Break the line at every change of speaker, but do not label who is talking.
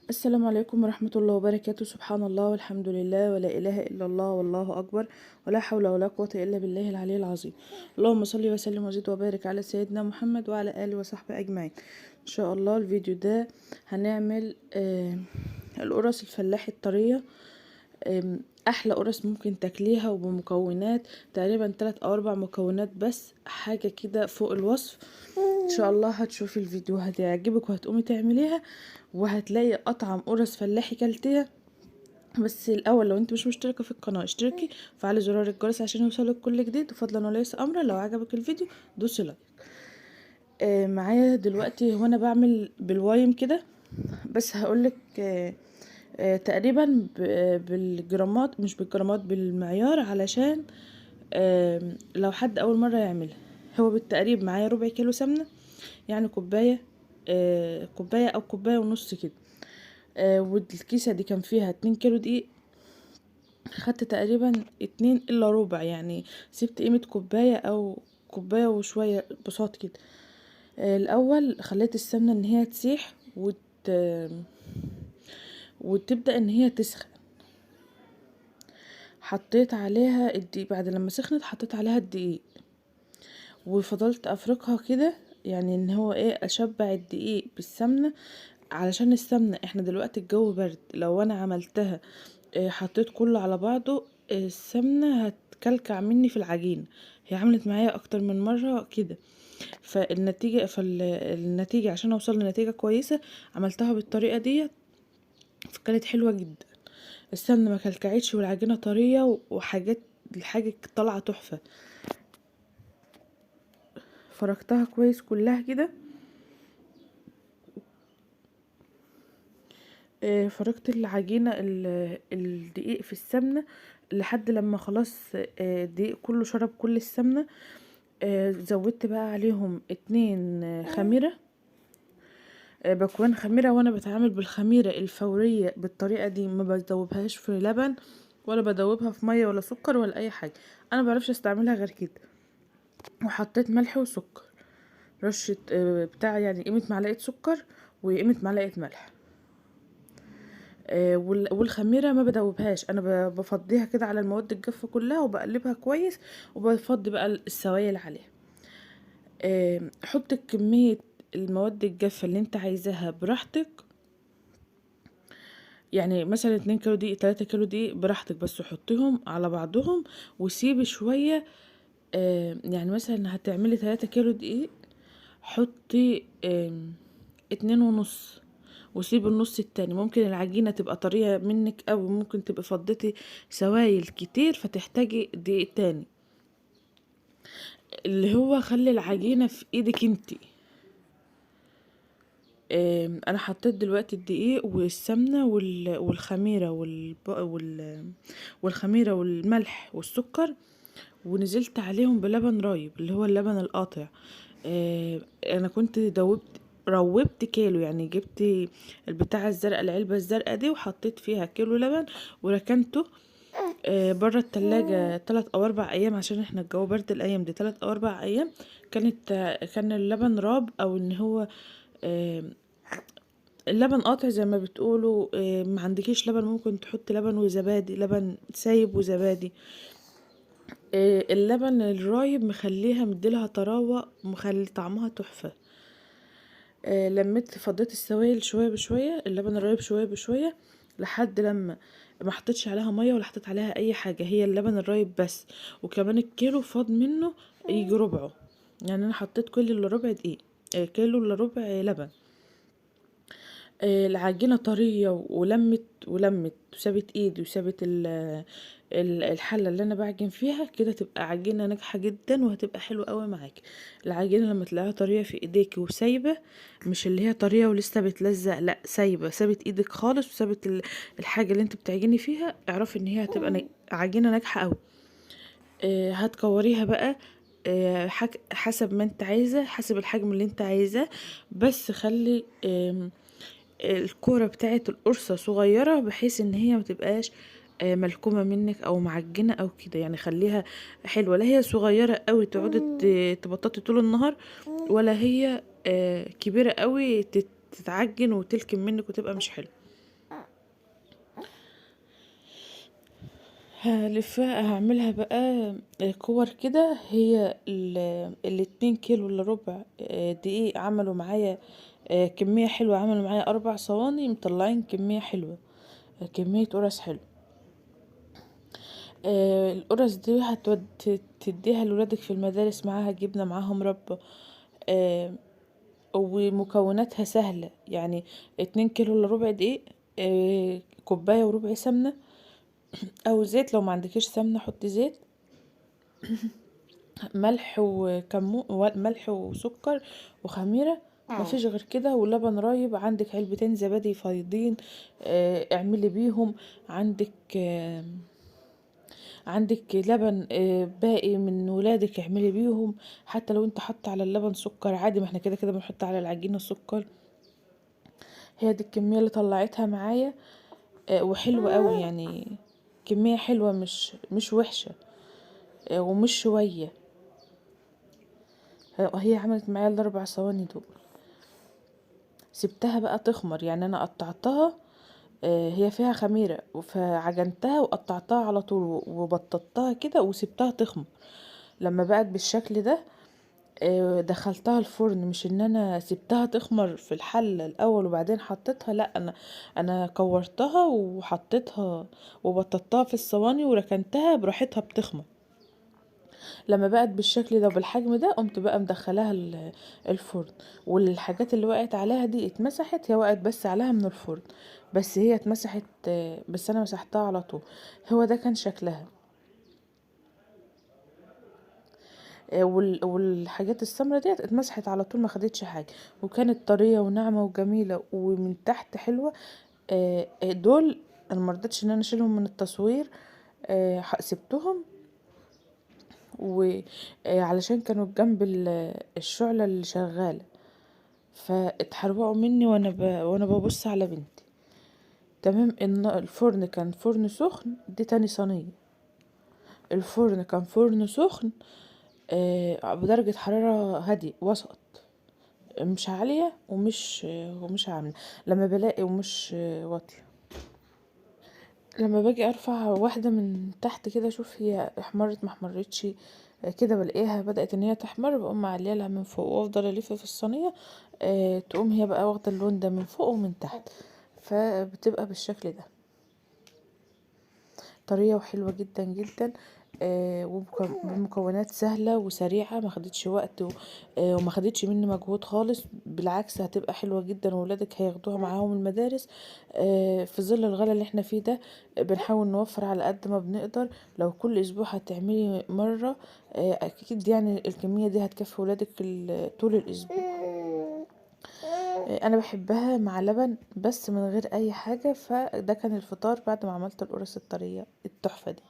السلام عليكم ورحمة الله وبركاته. سبحان الله والحمد لله ولا إله إلا الله والله أكبر، ولا حول ولا قوة إلا بالله العلي العظيم. اللهم صل وسلم وزد وبارك على سيدنا محمد وعلى آله وصحبه أجمعين. إن شاء الله الفيديو ده هنعمل القرص الفلاحي الطرية. أحلى قرص ممكن تاكليها، وبمكونات تقريبا 3 أو 4 مكونات، بس حاجة كده فوق الوصف. ان شاء الله هتشوفي الفيديو هتعجبك وهتقومي تعمليها، وهتلاقي اطعم قرص فلاحي كلتيها. بس الاول لو انت مش مشتركه في القناه اشتركي، فعلي زرار الجرس عشان يوصلك كل جديد، وفضلا وليس امرا لو عجبك الفيديو دوسي لايك. معايا دلوقتي هو انا بعمل بالوايم كده، بس هقولك تقريبا بالجرامات، مش بالجرامات، بالمعيار، علشان لو حد اول مره يعملها. هو بالتقريب معايا ربع كيلو سمنه، يعني كوبايه، كوبايه او كوبايه ونص كده. والكيسه دي كان فيها 2 كيلو دقيق، خدت تقريبا 2 الا ربع، يعني سبت قيمه كوبايه او كوبايه وشويه بساط كده. الاول خليت السمنه ان هي تسيح وتبدا ان هي تسخن. حطيت عليها الدقيق، بعد لما سخنت حطيت عليها الدقيق، وفضلت افركها كده، يعني ان هو ايه، اشبع الدقيق بالسمنه. علشان السمنه احنا دلوقتي الجو برد، لو انا عملتها حطيت كله على بعضه، السمنه هتكلكع مني في العجين. هي عملت معايا اكتر من مره كده. فالنتيجه عشان اوصل لنتيجه كويسه عملتها بالطريقه دي، فكانت حلوه جدا. السمنه ما كلكعتش والعجينه طريه، وحاجات الحاجه طالعه تحفه. فركتها كويس كلها كده. فركت العجينة الدقيق في السمنة لحد لما خلاص الدقيق كله شرب كل السمنة. زودت بقى عليهم 2 خميرة، بكوان خميرة. وانا بتعامل بالخميرة الفورية بالطريقة دي، ما بدوبهاش في لبن ولا بدوبها في مية ولا سكر ولا اي حاجة، انا بعرفش استعملها غير كده. وحطيت ملح وسكر، رشة بتاع، يعني قيمة معلقة سكر وقيمة معلقة ملح. والخميره ما بدوبهاش، انا بفضيها كده على المواد الجافه كلها وبقلبها كويس، وبفضي بقى السوائل عليها. حط كميه المواد الجافه اللي انت عايزاها براحتك، يعني مثلا 2 كيلو دقيق 3 كيلو دقيق براحتك، بس حطيهم على بعضهم وسيبي شويه. يعني مثلا هتعملي 3 كيلو دقيق، حطي 2.5، وسيب النص التاني. ممكن العجينة تبقى طرية منك، او ممكن تبقى فضيتي سوائل كتير فتحتاجي دقيق تاني. اللي هو خلي العجينة في ايدك انتي. انا حطيت دلوقتي الدقيق والسمنة والخميرة والخميرة والملح والسكر، ونزلت عليهم بلبن رايب اللي هو اللبن القاطع. انا كنت روبت كيلو، يعني جبت البتاعة الزرقاء، العلبة الزرقاء دي، وحطيت فيها كيلو لبن وركنته بره التلاجة 3 أو 4 أيام، عشان احنا الجو برد الأيام دي. 3 أو 4 أيام كان اللبن راب، أو ان هو آه، اللبن قاطع زي ما بتقولوا. ما عندكيش لبن ممكن تحط لبن وزبادي، لبن سايب وزبادي. اللبن الرايب مخليها مديلها طراوة، مخلي طعمها تحفة. لميت فضيت السوائل شويه بشويه، اللبن الرايب شويه بشويه، لحد لما ما حطيتش عليها ميه ولا حطيت عليها اي حاجه، هي اللبن الرايب بس. وكمان الكيلو فاض منه يجي ربعه، يعني انا حطيت كل الا ربع دقيق، كيلو الا ربع لبن. العجينة طرية، ولمت وسابت ايدي، وسابت الحلة اللي انا بعجن فيها كده، تبقى عجينة ناجحة جدا وهتبقى حلوة قوي معاكي. العجينة لما تلاقيها طرية في ايديكي وسايبة، مش اللي هي طرية ولسه بتلزق، لا سايبة، سابت ايدك خالص، وسابت الحاجة اللي انت بتعجني فيها، اعرفي ان هي هتبقى عجينة ناجحة قوي. هتكوريها بقى حسب ما انت عايزة، حسب الحجم اللي انت عايزاه. بس خلي الكورة بتاعت القرصة صغيرة، بحيث ان هي متبقاش ملكومة منك او معجنة او كده، يعني خليها حلوة. لا هي صغيرة قوي تقعدي تبططي طول النهار، ولا هي كبيرة قوي تتعجن وتلكم منك وتبقى مش حلوة. هعملها بقى كور كده. هي الاتنين كيلو الا ربع دقيق عملوا معايا كمية حلوة، عملوا معايا 4 صواني مطلعين كمية حلوة، كمية قرص حلو. القرص دي تديها لولادك في المدارس، معاها جبنة، معاها مربى. آه، ومكوناتها سهلة يعني. 2 كيلو الا ربع دقيق، كوباية وربع سمنة او زيت، لو ما عندكش سمنة حطي زيت، ملح وسكر وخميرة، مفيش غير كده، ولبن رايب. عندك علبتين زبادي فايضين اعملي بيهم. عندك عندك لبن باقي من ولادك اعملي بيهم. حتى لو انت حط على اللبن سكر عادي، ما احنا كده كده بنحط على العجينة سكر. هي دي الكمية اللي طلعتها معايا وحلوة قوي يعني. كمية حلوة، مش وحشة ومش شوية. هي عملت معايا ال4 صواني دول. سبتها بقى تخمر، يعني انا قطعتها هي فيها خميرة، فعجنتها وقطعتها على طول وبططتها كده وسبتها تخمر. لما بقت بالشكل ده دخلتها الفرن. مش ان انا سبتها تخمر في الحلة الاول وبعدين حطيتها، لا، انا كورتها وحطيتها وبططتها في الصواني وركنتها براحتها بتخمر. لما بقت بالشكل ده وبالحجم ده قمت بقى مدخلاها الفرن. والحاجات اللي وقعت عليها دي اتمسحت، هي وقعت بس عليها من الفرن، بس هي اتمسحت بس انا مسحتها على طول. هو ده كان شكلها. والحاجات السمرة ديت اتمسحت على طول، ما خدتش حاجة، وكانت طرية وناعمة وجميلة ومن تحت حلوة. دول انا مرضتش ان انا اشيلهم من التصوير، سبتهم وعلشان كانوا جنب الشعلة اللي شغالة، فاتحرقوا مني وانا ببص على بنتي. تمام. الفرن كان فرن سخن، دي تاني صينية. الفرن كان فرن سخن بدرجة حرارة هادية وسط، مش عالية ومش عاملة لما بلاقي، ومش واطية. لما باجي ارفع واحدة من تحت كده اشوف هي احمرت ما احمرتش، كده بلاقيها بدأت ان هي تحمر، بقوم معليها لها من فوق وافضل الف في الصينية تقوم هي بقى واخدة اللون ده من فوق ومن تحت، فبتبقى بالشكل ده، طرية وحلوة جدا جدا. بمكونات سهلة وسريعة، ما خدتش وقت وما خدتش مني مجهود خالص. بالعكس هتبقى حلوة جدا، وولادك هياخدوها معاهم المدارس. في ظل الغلا اللي احنا فيه ده بنحاول نوفر على قد ما بنقدر. لو كل اسبوع هتعملي مرة اكيد يعني الكمية دي هتكفي ولادك طول الاسبوع. انا بحبها مع لبن بس من غير اي حاجة. فده كان الفطار بعد ما عملت القرص الطرية التحفة دي.